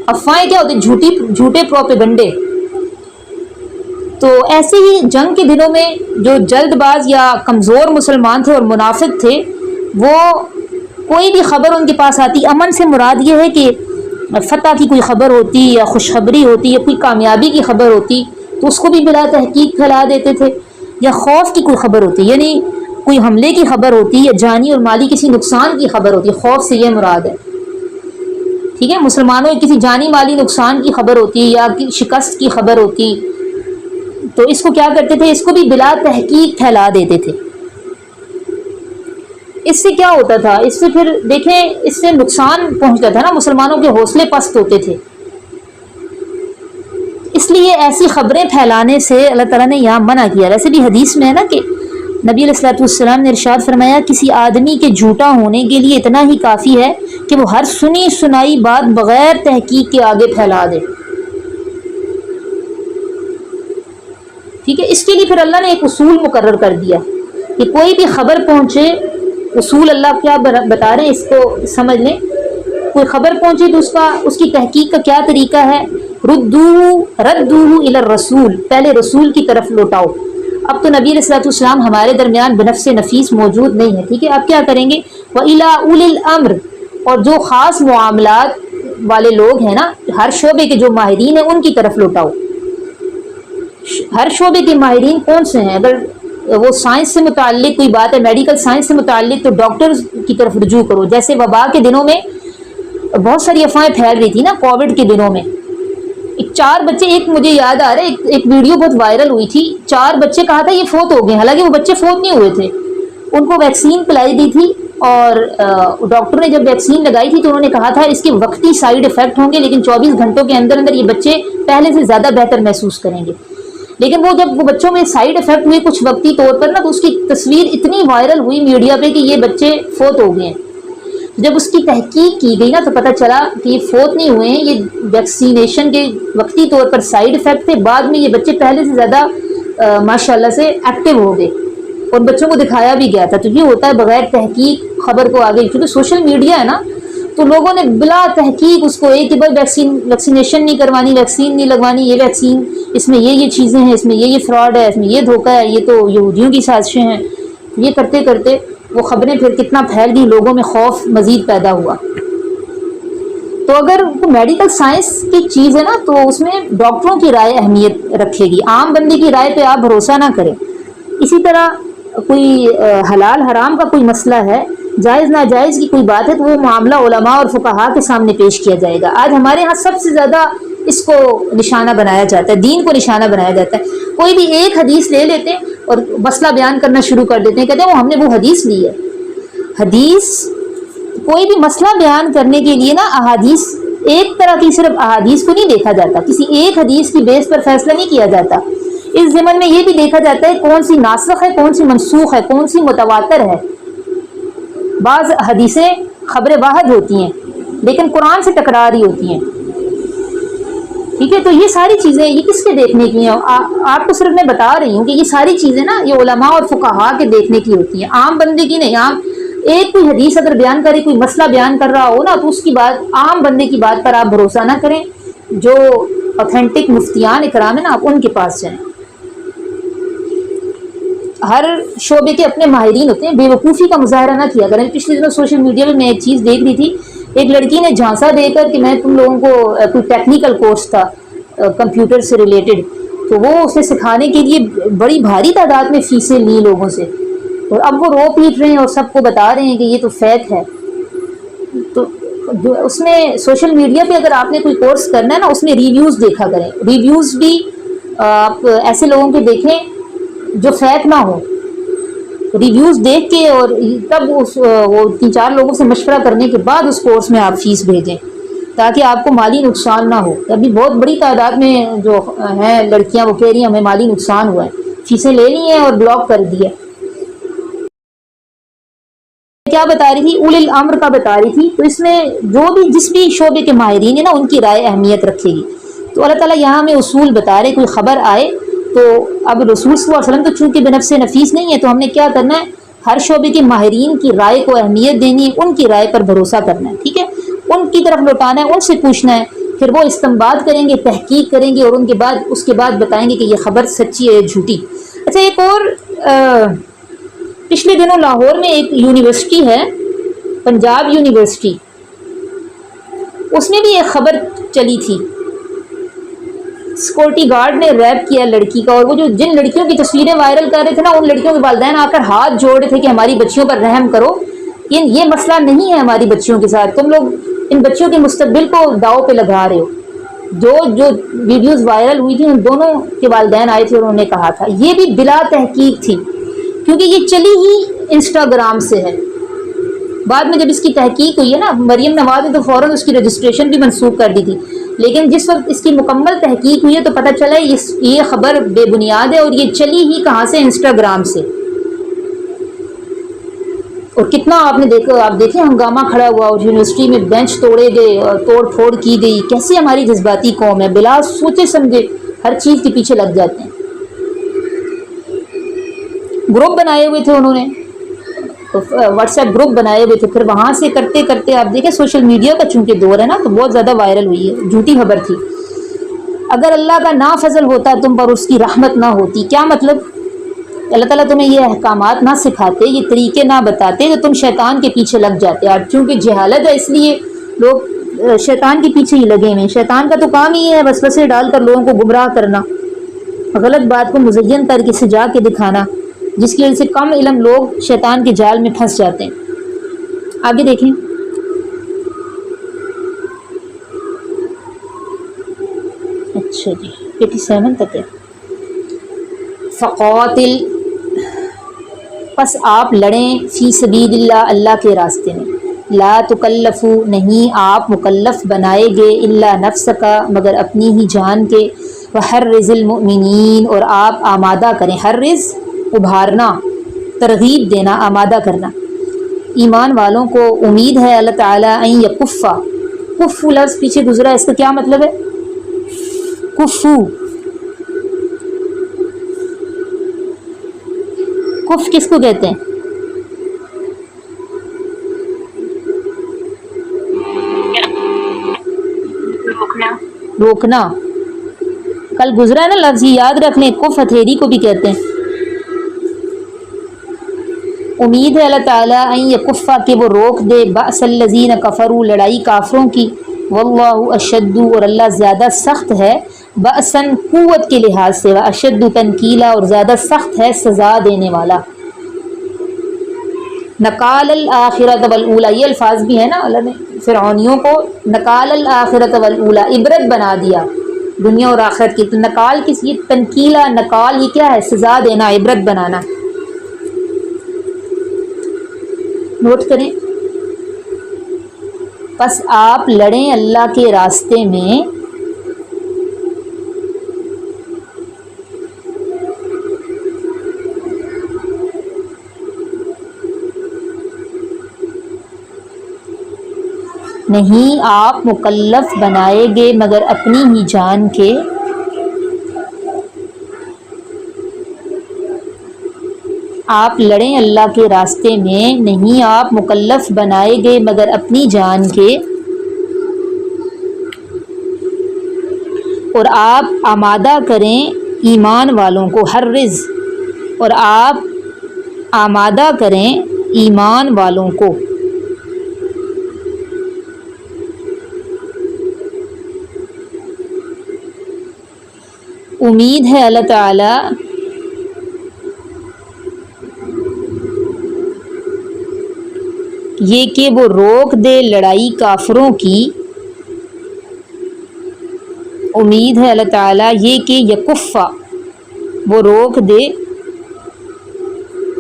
افواہیں کیا ہوتی ہیں؟ جھوٹے پروپیگنڈے۔ تو ایسے ہی جنگ کے دنوں میں جو جلد باز یا کمزور مسلمان تھے اور منافق تھے، وہ کوئی بھی خبر ان کے پاس آتی، امن سے مراد یہ ہے کہ فتح کی کوئی خبر ہوتی یا خوشخبری ہوتی یا کوئی کامیابی کی خبر ہوتی تو اس کو بھی بلا تحقیق پھیلا دیتے تھے، یا خوف کی کوئی خبر ہوتی، یعنی کوئی حملے کی خبر ہوتی یا جانی اور مالی کسی نقصان کی خبر ہوتی، خوف سے یہ مراد ہے، ٹھیک ہے۔ مسلمانوں کی کسی جانی مالی نقصان کی خبر ہوتی یا شکست کی خبر ہوتی تو اس کو کیا کرتے تھے، اس کو بھی بلا تحقیق پھیلا دیتے تھے۔ اس سے کیا ہوتا تھا، اس سے پھر دیکھیں، اس سے نقصان پہنچتا تھا نا، مسلمانوں کے حوصلے پست ہوتے تھے۔ اس لیے ایسی خبریں پھیلانے سے اللہ تعالیٰ نے یہاں منع کیا۔ ویسے بھی حدیث میں ہے نا کہ نبی علیہ الصلوۃ والسلام نے ارشاد فرمایا، کسی آدمی کے جھوٹا ہونے کے لیے اتنا ہی کافی ہے کہ وہ ہر سنی سنائی بات بغیر تحقیق کے آگے پھیلا دے، ٹھیک ہے۔ اس کے لیے پھر اللہ نے ایک اصول مقرر کر دیا کہ کوئی بھی خبر پہنچے، اصول اللہ کیا بتا رہے ہیں، اس کو سمجھ لیں۔ کوئی خبر پہنچے تو اس کی تحقیق کا کیا طریقہ ہے، ردوہ الی الرسول، پہلے رسول کی طرف لوٹاؤ۔ اب تو نبی علیہ الصلوۃ والسلام ہمارے درمیان بنفس نفیس موجود نہیں ہے، ٹھیک ہے۔ اب کیا کریں گے، وَإِلَىٰ أُولِي الْأَمْرِ، اور جو خاص معاملات والے لوگ ہیں نا، ہر شعبے کے جو ماہرین ہیں ان کی طرف لوٹاؤ۔ ہر شعبے کے ماہرین کون سے ہیں؟ اگر وہ سائنس سے متعلق کوئی بات ہے، میڈیکل سائنس سے متعلق، تو ڈاکٹرز کی طرف رجوع کرو۔ جیسے وبا کے دنوں میں بہت ساری افواہیں پھیل رہی تھی نا، کووڈ کے دنوں میں 4 بچے، ایک مجھے یاد آ رہا ہے، ایک ویڈیو بہت وائرل ہوئی تھی، 4 بچے کہا تھا یہ فوت ہو گئے، حالانکہ وہ بچے فوت نہیں ہوئے تھے، ان کو ویکسین پلائی دی تھی، اور ڈاکٹر نے جب ویکسین لگائی تھی تو انہوں نے کہا تھا اس کے وقتی سائیڈ افیکٹ ہوں گے، لیکن 24 گھنٹوں کے اندر اندر یہ بچے پہلے سے زیادہ بہتر محسوس کریں گے۔ لیکن وہ جب وہ بچوں میں سائیڈ افیکٹ ہوئے کچھ وقتی طور پر نا، تو اس کی تصویر اتنی وائرل ہوئی میڈیا پہ کہ یہ بچے فوت ہو گئے ہیں۔ جب اس کی تحقیق کی گئی نا تو پتہ چلا کہ یہ فوت نہیں ہوئے ہیں، یہ ویکسینیشن کے وقتی طور پر سائیڈ افیکٹ تھے، بعد میں یہ بچے پہلے سے زیادہ ماشاءاللہ سے ایکٹیو ہو گئے، اور بچوں کو دکھایا بھی گیا تھا۔ تو یہ ہوتا ہے بغیر تحقیق خبر کو آگے، کیونکہ سوشل میڈیا ہے نا، تو لوگوں نے بلا تحقیق اس کو ایک کہ بھائی ویکسینیشن نہیں کروانی، ویکسین نہیں لگوانی، یہ ویکسین اس میں یہ چیزیں ہیں، اس میں یہ فراڈ ہے، اس میں یہ دھوکہ ہے، یہ تو یہودیوں کی سازشیں ہیں، یہ کرتے کرتے وہ خبریں پھر کتنا پھیل گئی، لوگوں میں خوف مزید پیدا ہوا۔ تو اگر میڈیکل سائنس کی چیز ہے نا، تو اس میں ڈاکٹروں کی رائے اہمیت رکھے گی، عام بندے کی رائے پہ آپ بھروسہ نہ کریں۔ اسی طرح کوئی حلال حرام کا کوئی مسئلہ ہے، جائز ناجائز کی کوئی بات ہے، تو وہ معاملہ علماء اور فقہاء کے سامنے پیش کیا جائے گا۔ آج ہمارے ہاں سب سے زیادہ اس کو نشانہ بنایا جاتا ہے، دین کو نشانہ بنایا جاتا ہے۔ کوئی بھی ایک حدیث لے لیتے ہیں اور مسئلہ بیان کرنا شروع کر دیتے ہیں، کہتے ہیں وہ ہم نے وہ حدیث لی ہے۔ حدیث، کوئی بھی مسئلہ بیان کرنے کے لیے نا، احادیث ایک طرح کی صرف احادیث کو نہیں دیکھا جاتا، کسی ایک حدیث کی بیس پر فیصلہ نہیں کیا جاتا۔ اس ضمن میں یہ بھی دیکھا جاتا ہے کون سی ناسخ ہے، کون سی منسوخ ہے، کون سی متواتر ہے۔ بعض حدیثیں خبریں واحد ہوتی ہیں لیکن قرآن سے ٹکرا رہی ہوتی ہیں. ٹھیک ہے, تو یہ ساری چیزیں یہ کس کے دیکھنے کی ہیں؟ آپ کو صرف میں بتا رہی ہوں کہ یہ ساری چیزیں نا یہ علماء اور فقہاء کے دیکھنے کی ہوتی ہیں, عام بندے کی نہیں. عام ایک کوئی حدیث اگر بیان کرے, کوئی مسئلہ بیان کر رہا ہو نا, تو اس کی بات, عام بندے کی بات پر آپ بھروسہ نہ کریں. جو اوتھینٹک مفتیان اکرام ہیں نا, آپ ان کے پاس جائیں. ہر شعبے کے اپنے ماہرین ہوتے ہیں, بے وقوفی کا مظاہرہ نہ کیا کریں. پچھلے دنوں سوشل میڈیا میں ایک چیز دیکھ رہی تھی, ایک لڑکی نے جھانسا دے کر کہ میں تم لوگوں کو, کوئی ٹیکنیکل کورس تھا کمپیوٹر سے ریلیٹڈ, تو وہ اسے سکھانے کے لیے بڑی بھاری تعداد میں فیسیں لی لوگوں سے, اور اب وہ رو پیٹ رہے ہیں اور سب کو بتا رہے ہیں کہ یہ تو فیک ہے. تو اس میں سوشل میڈیا پہ اگر آپ نے کوئی کورس کرنا ہے نا, اس میں ریویوز دیکھا کریں. ریویوز بھی آپ ایسے لوگوں کے دیکھیں جو فیک نہ ہو. ریویوز دیکھ کے اور تب وہ 3-4 لوگوں سے مشورہ کرنے کے بعد اس کورس میں آپ فیس بھیجیں, تاکہ آپ کو مالی نقصان نہ ہو. ابھی بہت بڑی تعداد میں جو ہیں لڑکیاں وہ کہہ رہی ہیں ہمیں مالی نقصان ہوا ہے, فیسیں لے لی ہیں اور بلاک کر دی ہے. کیا بتا رہی تھی, اول الامر کا بتا رہی تھی. تو اس میں جو بھی جس بھی شعبے کے ماہرین ہیں نا, ان کی رائے اہمیت رکھے گی. تو اللہ تعالیٰ یہاں ہمیں اصول بتا رہے, کوئی خبر آئے تو اب رسول صلی اللہ علیہ وسلم تو چونکہ بنفس نفیس نہیں ہے, تو ہم نے کیا کرنا ہے, ہر شعبے کے ماہرین کی رائے کو اہمیت دینی ہے, ان کی رائے پر بھروسہ کرنا ہے. ٹھیک ہے, ان کی طرف لوٹانا ہے, ان سے پوچھنا ہے, پھر وہ استنباط کریں گے, تحقیق کریں گے, اور ان کے بعد اس کے بعد بتائیں گے کہ یہ خبر سچی ہے یا جھوٹی. اچھا, ایک اور پچھلے دنوں لاہور میں ایک یونیورسٹی ہے, پنجاب یونیورسٹی, اس میں بھی ایک خبر چلی تھی. سیکورٹی گارڈ نے ریپ کیا لڑکی کا, اور وہ جو جن لڑکیوں کی تصویریں وائرل کر رہے تھے نا, ان لڑکیوں کے والدین آ کر ہاتھ جوڑ رہے تھے کہ ہماری بچیوں پر رحم کرو, یہ مسئلہ نہیں ہے ہماری بچیوں کے ساتھ, تم لوگ ان بچیوں کے مستقبل کو داؤ پہ لگا رہے ہو. جو ویڈیوز وائرل ہوئی تھی, ان دونوں کے والدین آئے تھے اور انہوں نے کہا تھا. یہ بھی بلا تحقیق تھی, کیونکہ یہ چلی ہی انسٹاگرام سے ہے. بعد میں جب اس کی تحقیق ہوئی ہے نا, مریم نواز نے تو فوراً اس کی رجسٹریشن بھی منسوخ کر دی تھی, لیکن جس وقت اس کی مکمل تحقیق ہوئی ہے تو پتہ چلا یہ خبر بے بنیاد ہے, اور یہ چلی ہی کہاں سے, انسٹاگرام سے. اور کتنا آپ دیکھیں ہنگامہ کھڑا ہوا, اور یونیورسٹی میں بینچ توڑے گئے, اور توڑ پھوڑ کی گئی. کیسے ہماری جذباتی قوم ہے, بلا سوچے سمجھے ہر چیز کے پیچھے لگ جاتے ہیں. گروپ بنائے ہوئے تھے انہوں نے, واٹس ایپ گروپ بنائے ہوئے تھے, پھر وہاں سے کرتے کرتے آپ دیکھیں سوشل میڈیا کا چونکہ دور ہے نا, تو بہت زیادہ وائرل ہوئی ہے. جھوٹی خبر تھی. اگر اللہ کا نا فضل ہوتا تم پر, اس کی رحمت نہ ہوتی. کیا مطلب, اللہ تعالیٰ تمہیں یہ احکامات نہ سکھاتے, یہ طریقے نہ بتاتے, تو تم شیطان کے پیچھے لگ جاتے. اور چونکہ جہالت ہے, اس لیے لوگ شیطان کے پیچھے ہی لگے ہوئے. شیطان کا تو کام ہی ہے وسوسے ڈال کر لوگوں کو گمراہ کرنا, غلط بات کو مزین کر کے سجا کے دکھانا, جس کی وجہ سے کم علم لوگ شیطان کے جال میں پھنس جاتے ہیں. آگے دیکھیں. اچھا جی, 87 تک ہے. فقاتل, پس آپ لڑیں, فی سبیل اللہ, اللہ کے راستے میں. لا تکلفو, نہیں آپ مکلف بنائے گے, الا نفس کا, مگر اپنی ہی جان کے. وحرز المؤمنین, اور آپ آمادہ کریں. حرز ابھارنا, ترغیب دینا, آمادہ کرنا. ایمان والوں کو امید ہے اللہ تعالیٰ ان یکفا, کف لفظ پیچھے گزرا, اس کا کیا مطلب ہے؟ کفو, کف کس کو کہتے ہیں؟ روکنا. کل گزرا ہے نا لفظ, یاد رکھ لیں, کف ہتھیلی کو بھی کہتے ہیں. امید ہے اللہ تعالیٰ ان یکفا, کہ وہ روک دے, باس الذین کفروا, لڑائی کافروں کی. واللہ اشد, اور اللہ زیادہ سخت ہے, بأسن قوت کے لحاظ سے, اشد تنکیلا, اور زیادہ سخت ہے سزا دینے والا. نقال الآخرۃ والاولی, یہ الفاظ بھی ہیں نا, اللہ نے فرعونیوں کو نقال الآخرۃ والاولی, عبرت بنا دیا دنیا اور آخرت کی. تو نقال کس, یہ تنکیلا, نقال یہ کیا ہے, سزا دینا, عبرت بنانا. نوٹ کریں. پس آپ لڑیں اللہ کے راستے میں, نہیں آپ مکلف بنائے گے مگر اپنی ہی جان کے، آپ لڑیں اللہ کے راستے میں، نہیں آپ مکلف بنائے گے مگر اپنی جان کے، اور آپ آمادہ کریں ایمان والوں کو، حرز، اور آپ آمادہ کریں ایمان والوں کو، امید ہے اللہ تعالی یہ کہ وہ روک دے لڑائی کافروں کی، امید ہے اللہ تعالیٰ یہ کہ یکفّا وہ روک دے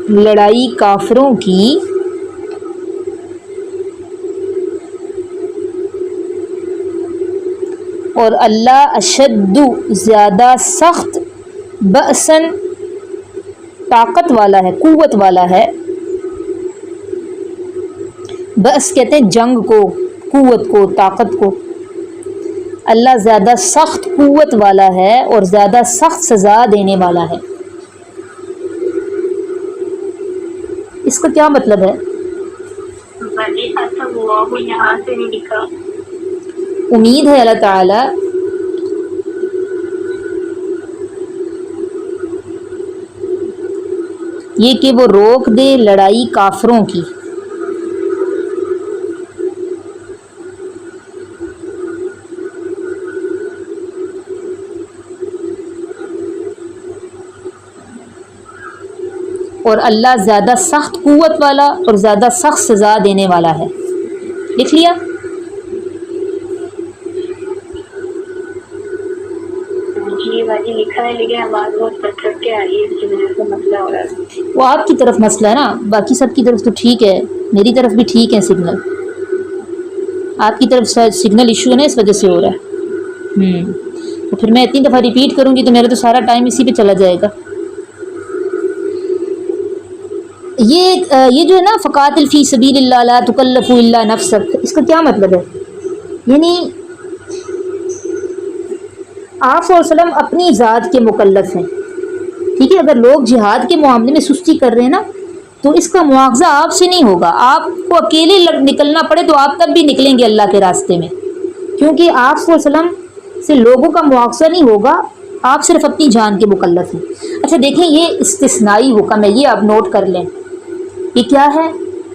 لڑائی کافروں کی، اور اللہ اشد زیادہ سخت، بأسن طاقت والا ہے، قوت والا ہے، بأس کہتے ہیں جنگ کو، قوت کو، طاقت کو، اللہ زیادہ سخت قوت والا ہے اور زیادہ سخت سزا دینے والا ہے۔ اس کا کیا مطلب ہے؟ یہاں سے نہیں لکھا۔ امید ہے اللہ تعالی یہ کہ وہ روک دے لڑائی کافروں کی، اور اللہ زیادہ سخت قوت والا اور زیادہ سخت سزا دینے والا ہے۔ لکھ لیا؟ جی باجی لکھا ہے، لیکن آواز بہت کٹ کٹ کے آ رہی ہے، اس کی وجہ سے مسئلہ ہو رہا ہے۔ وہ آپ کی طرف مسئلہ ہے نا، باقی سب کی طرف تو ٹھیک ہے، میری طرف بھی ٹھیک ہے سگنل، آپ کی طرف سگنل ایشو ہے نا، اس وجہ سے ہو رہا ہے۔ تو پھر میں اتنی دفعہ ریپیٹ کروں گی تو میرا تو سارا ٹائم اسی پہ چلا جائے گا۔ یہ جو ہے نا فقاتل فی سبیل اللہ لا تکلف الا نفسک، اس کا کیا مطلب ہے؟ یعنی آپ صلی اللہ علیہ وسلم اپنی ذات کے مکلف ہیں، ٹھیک ہے؟ اگر لوگ جہاد کے معاملے میں سستی کر رہے ہیں نا تو اس کا مواخذہ آپ سے نہیں ہوگا، آپ کو اکیلے نکلنا پڑے تو آپ تب بھی نکلیں گے اللہ کے راستے میں، کیونکہ آپ صلی اللہ علیہ وسلم سے لوگوں کا مواخذہ نہیں ہوگا، آپ صرف اپنی جان کے مکلف ہیں۔ اچھا دیکھیں، یہ استثنائی حکم ہے، یہ آپ نوٹ کر لیں، یہ کیا ہے؟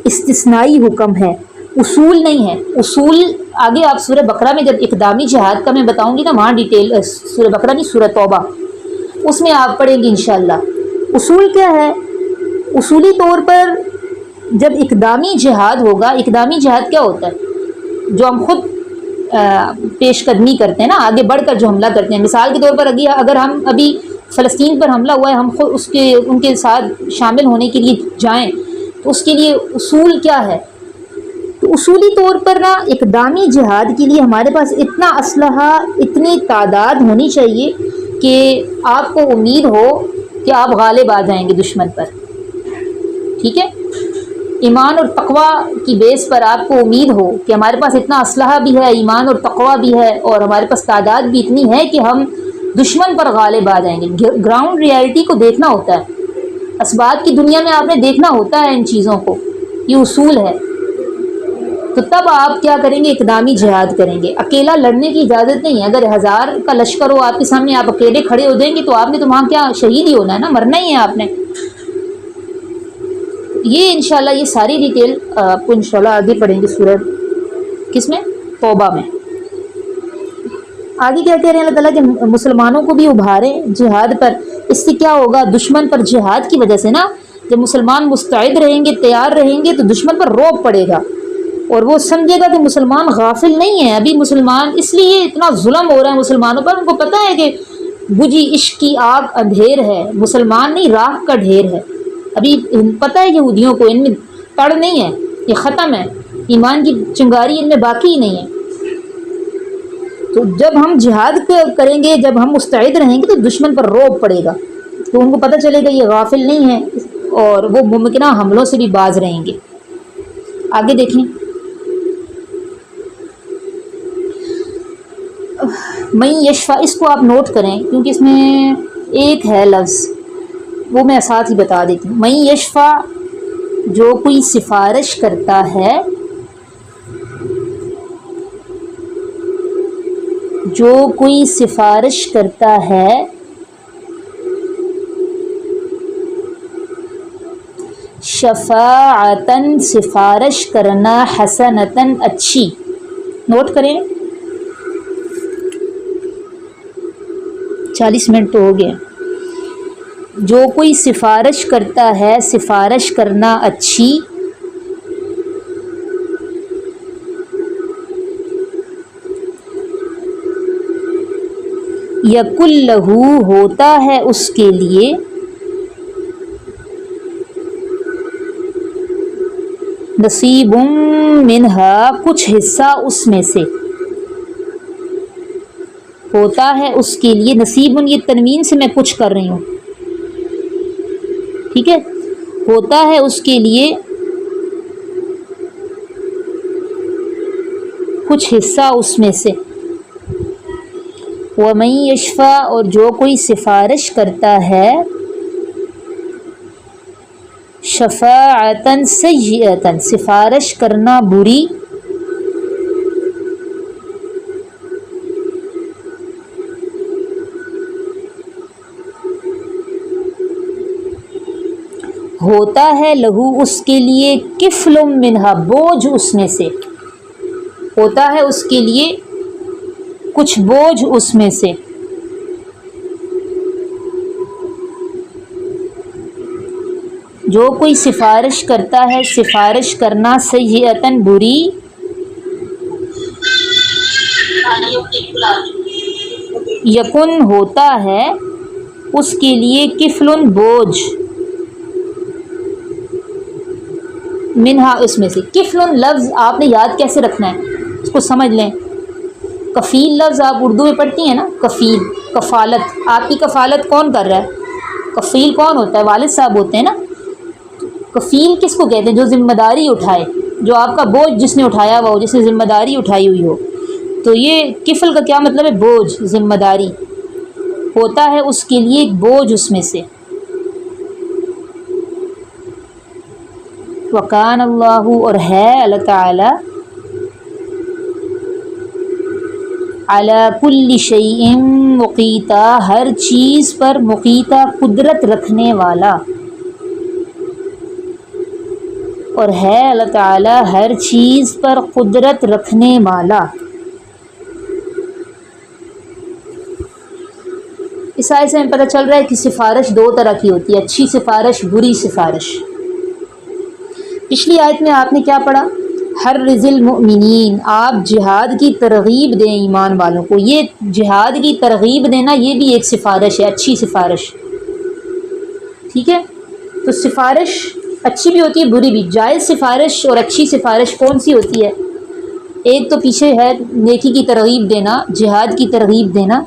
استثنائی حکم ہے، اصول نہیں ہے۔ اصول آگے آپ سورہ بقرہ میں جب اقدامی جہاد کا میں بتاؤں گی نا، وہاں ڈیٹیل، سورہ بقرہ نہیں سورہ توبہ، اس میں آپ پڑھیں گے انشاءاللہ۔ اصول کیا ہے؟ اصولی طور پر جب اقدامی جہاد ہوگا، اقدامی جہاد کیا ہوتا ہے؟ جو ہم خود پیش قدمی کرتے ہیں نا، آگے بڑھ کر جو حملہ کرتے ہیں۔ مثال کے طور پر اگر ہم ابھی فلسطین پر حملہ ہوا ہے، ہم خود ان کے ساتھ شامل ہونے کے لیے جائیں تو اس کے لیے اصول کیا ہے؟ تو اصولی طور پر نا اقدامی جہاد کے لیے ہمارے پاس اتنا اسلحہ، اتنی تعداد ہونی چاہیے کہ آپ کو امید ہو کہ آپ غالب آ جائیں گے دشمن پر، ٹھیک ہے؟ ایمان اور تقوی کی بیس پر آپ کو امید ہو کہ ہمارے پاس اتنا اسلحہ بھی ہے، ایمان اور تقوی بھی ہے، اور ہمارے پاس تعداد بھی اتنی ہے کہ ہم دشمن پر غالب آ جائیں گے۔ گراؤنڈ ریالٹی کو دیکھنا ہوتا ہے، اسباب کی دنیا میں آپ نے دیکھنا ہوتا ہے ان چیزوں کو، یہ اصول ہے۔ تو تب آپ کیا کریں گے؟ اقدامی جہاد کریں گے۔ اکیلا لڑنے کی اجازت نہیں ہے، اگر 1000 کا لشکر ہو آپ کے سامنے، آپ اکیلے کھڑے ہو جائیں گے تو آپ نے تو وہاں کیا شہید ہی ہونا ہے نا، مرنا ہی ہے آپ نے۔ یہ انشاءاللہ یہ ساری ڈیٹیل آپ کو انشاءاللہ آگے پڑھیں گے سورہ کس میں؟ توبہ میں۔ آگے کیا کہہ رہے ہیں اللہ تعالیٰ کہ مسلمانوں کو بھی ابھاریں جہاد پر۔ اس سے کیا ہوگا؟ دشمن پر جہاد کی وجہ سے نا، جب مسلمان مستعد رہیں گے، تیار رہیں گے، تو دشمن پر رعب پڑے گا اور وہ سمجھے گا کہ مسلمان غافل نہیں ہیں، ابھی مسلمان، اس لیے اتنا ظلم ہو رہا ہے مسلمانوں پر۔ ان کو پتہ ہے کہ بجھی عشق کی آگ اندھیر ہے، مسلمان نہیں راکھ کا ڈھیر ہے۔ ابھی پتہ ہے یہودیوں کو ان میں تڑ نہیں ہے، یہ ختم ہے، ایمان کی چنگاری ان میں باقی ہی نہیں ہے۔ تو جب ہم جہاد کریں گے، جب ہم مستعد رہیں گے تو دشمن پر رعب پڑے گا، تو ان کو پتہ چلے گا یہ غافل نہیں ہے، اور وہ ممکنہ حملوں سے بھی باز رہیں گے۔ آگے دیکھیں، من یشفع، اس کو آپ نوٹ کریں کیونکہ اس میں ایک ہے لفظ، وہ میں ساتھ ہی بتا دیتی ہوں. من یشفع، جو کوئی سفارش کرتا ہے، جو کوئی سفارش کرتا ہے، شفاعتن، سفارش کرنا، حسنتن، اچھی. نوٹ کریں، 40 منٹ تو ہو گئے. جو کوئی سفارش کرتا ہے، سفارش کرنا اچھی، یکن لہو، ہوتا ہے اس کے لیے، نصیب منہا، کچھ حصہ اس میں سے، ہوتا ہے اس کے لیے. نصیب، یہ تنوین سے میں کچھ کر رہی ہوں، ٹھیک ہے. ہوتا ہے اس کے لیے کچھ حصہ اس میں سے. وَمَن یشفع، اور جو کوئی سفارش کرتا ہے، شفاعتن سیئتن، سفارش کرنا بری، ہوتا ہے لہو اس کے لیے، کفل منہا، بوجھ اس میں سے، ہوتا ہے اس کے لیے کچھ بوجھ اس میں سے. جو کوئی سفارش کرتا ہے، سفارش کرنا، سیئتن، بری، یکن، ہوتا ہے اس کے لیے، کفل، بوجھ، منہا، اس میں سے. کفل لفظ آپ نے یاد کیسے رکھنا ہے، اس کو سمجھ لیں. کفیل لفظ آپ اردو میں پڑھتی ہیں نا، کفیل، کفالت. آپ کی کفالت کون کر رہا ہے؟ کفیل کون ہوتا ہے؟ والد صاحب ہوتے ہیں نا. کفیل کس کو کہتے ہیں؟ جو ذمہ داری اٹھائے، جو آپ کا بوجھ جس نے اٹھایا ہوا ہو، جس نے ذمہ داری اٹھائی ہوئی ہو. تو یہ کفل کا کیا مطلب ہے؟ بوجھ، ذمہ داری. ہوتا ہے اس کے لیے ایک بوجھ اس میں سے. وَكَانَ اللَّهُ، اور ہے اللہ تعالی، عَلَى كُلِّ شَيْءٍ مُقِیتًا، ہر چیز پر، مقیتا، قدرت رکھنے والا. اور ہے اللہ تعالی ہر چیز پر قدرت رکھنے والا. اس آیت سے ہمیں پتہ چل رہا ہے کہ سفارش دو طرح کی ہوتی ہے، اچھی سفارش، بری سفارش. پچھلی آیت میں آپ نے کیا پڑھا؟ حرض المؤمنین، آپ جہاد کی ترغیب دیں ایمان والوں کو. یہ جہاد کی ترغیب دینا یہ بھی ایک سفارش ہے، اچھی سفارش. ٹھیک ہے، تو سفارش اچھی بھی ہوتی ہے، بری بھی. جائز سفارش اور اچھی سفارش کون سی ہوتی ہے؟ ایک تو پیچھے ہے نیکی کی ترغیب دینا، جہاد کی ترغیب دینا.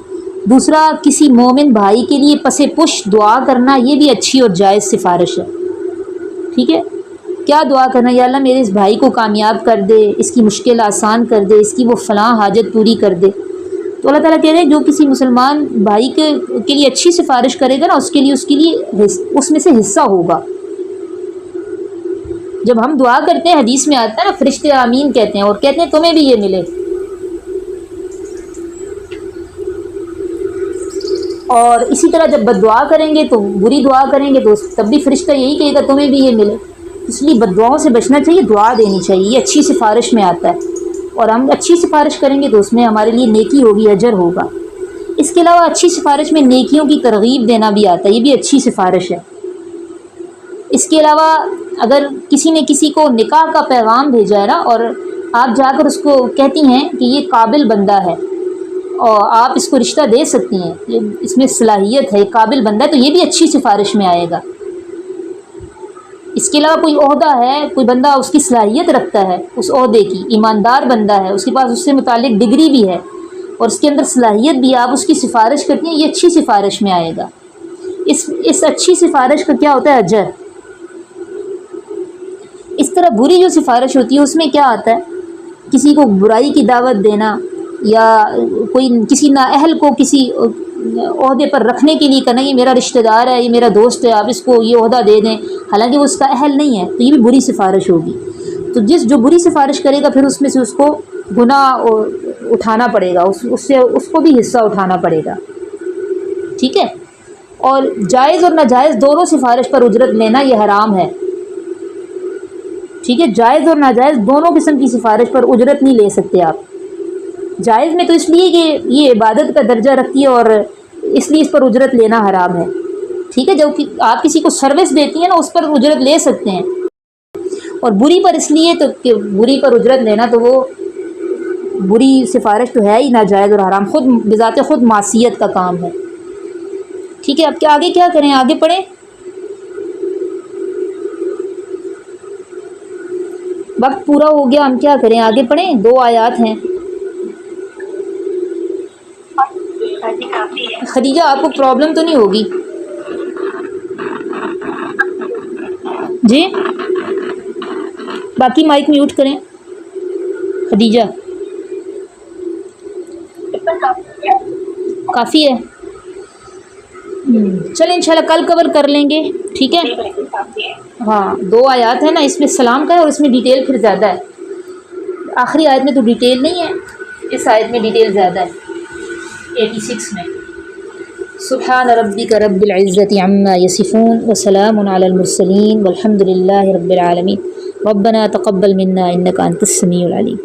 دوسرا کسی مومن بھائی کے لیے پس پش دعا کرنا، یہ بھی اچھی اور جائز سفارش ہے. ٹھیک ہے، کیا دعا کرنا؟ یا اللہ میرے اس بھائی کو کامیاب کر دے، اس کی مشکل آسان کر دے، اس کی وہ فلاں حاجت پوری کر دے. تو اللہ تعالیٰ کہہ رہے ہیں جو کسی مسلمان بھائی کے لیے اچھی سفارش کرے گا نا، اس کے لیے اس میں سے حصہ ہوگا. جب ہم دعا کرتے ہیں، حدیث میں آتا ہے نا، فرشتے آمین کہتے ہیں اور کہتے ہیں تمہیں بھی یہ ملے. اور اسی طرح جب بد دعا کریں گے، تو بری دعا کریں گے تو تب بھی فرشتہ یہی کہے گا تمہیں بھی یہ ملے. اس لیے بد دعاؤں سے بچنا چاہیے، دعا دینی چاہیے. یہ اچھی سفارش میں آتا ہے، اور ہم اچھی سفارش کریں گے تو اس میں ہمارے لیے نیکی ہوگی، اجر ہوگا. اس کے علاوہ اچھی سفارش میں نیکیوں کی ترغیب دینا بھی آتا ہے، یہ بھی اچھی سفارش ہے. اس کے علاوہ اگر کسی نے کسی کو نکاح کا پیغام بھیجا ہے نا، اور آپ جا کر اس کو کہتی ہیں کہ یہ قابل بندہ ہے اور آپ اس کو رشتہ دے سکتی ہیں، یہ اس میں صلاحیت ہے، قابل بندہ ہے، تو یہ بھی اچھی سفارش میں آئے گا. اس کے علاوہ کوئی عہدہ ہے، کوئی بندہ اس کی صلاحیت رکھتا ہے، اس عہدے کی، ایماندار بندہ ہے، اس کے پاس اس سے متعلق ڈگری بھی ہے اور اس کے اندر صلاحیت بھی ہے، آپ اس کی سفارش کرتی ہیں، یہ اچھی سفارش میں آئے گا. اس اچھی سفارش کا کیا ہوتا ہے؟ اجر. اس طرح بری جو سفارش ہوتی ہے اس میں کیا آتا ہے؟ کسی کو برائی کی دعوت دینا، یا کوئی کسی نااہل کو کسی عہدے پر رکھنے کے لیے کہ نہیں یہ میرا رشتہ دار ہے، یہ میرا دوست ہے، آپ اس کو یہ عہدہ دے دیں، حالانکہ وہ اس کا اہل نہیں ہے، تو یہ بھی بری سفارش ہوگی۔ تو جو بری سفارش کرے گا پھر اس میں سے اس کو گناہ اٹھانا پڑے گا، اس کو بھی حصہ اٹھانا پڑے گا، ٹھیک ہے۔ اور جائز اور ناجائز دونوں سفارش پر اجرت لینا یہ حرام ہے، ٹھیک ہے۔ جائز اور ناجائز دونوں قسم کی سفارش پر اجرت نہیں لے سکتے آپ۔ جائز میں تو اس لیے کہ یہ عبادت کا درجہ رکھتی ہے اور اس لیے اس پر اجرت لینا حرام ہے، ٹھیک ہے۔ جب آپ کسی کو سروس دیتی ہیں نا اس پر اجرت لے سکتے ہیں، اور بری پر اس لیے تو کہ بری پر اجرت لینا تو وہ بری سفارش تو ہے ہی ناجائز اور حرام، خود بذات خود معصیت کا کام ہے، ٹھیک ہے۔ اب کیا آگے کیا کریں، آگے پڑھیں۔ وقت پورا ہو گیا، ہم کیا کریں، آگے پڑھیں، 2 آیات ہیں۔ ہاں جی کافی ہے۔ خدیجہ آپ کو پرابلم تو نہیں ہوگی؟ جی باقی مائک میوٹ کریں خدیجہ، کافی ہے۔ چلیں انشاءاللہ کل کور کر لیں گے، ٹھیک ہے۔ ہاں 2 آیات ہیں نا، اس میں سلام کا ہے اور اس میں ڈیٹیل پھر زیادہ ہے، آخری آیت میں تو ڈیٹیل نہیں ہے، اس آیت میں ڈیٹیل زیادہ ہے 86 میں۔ سبحان ربک رب العزت عما یصفون وسلام علی المرسلین والحمد للہ رب العالمین۔ ربنا تقبل منا انک انت السمیع العلیم۔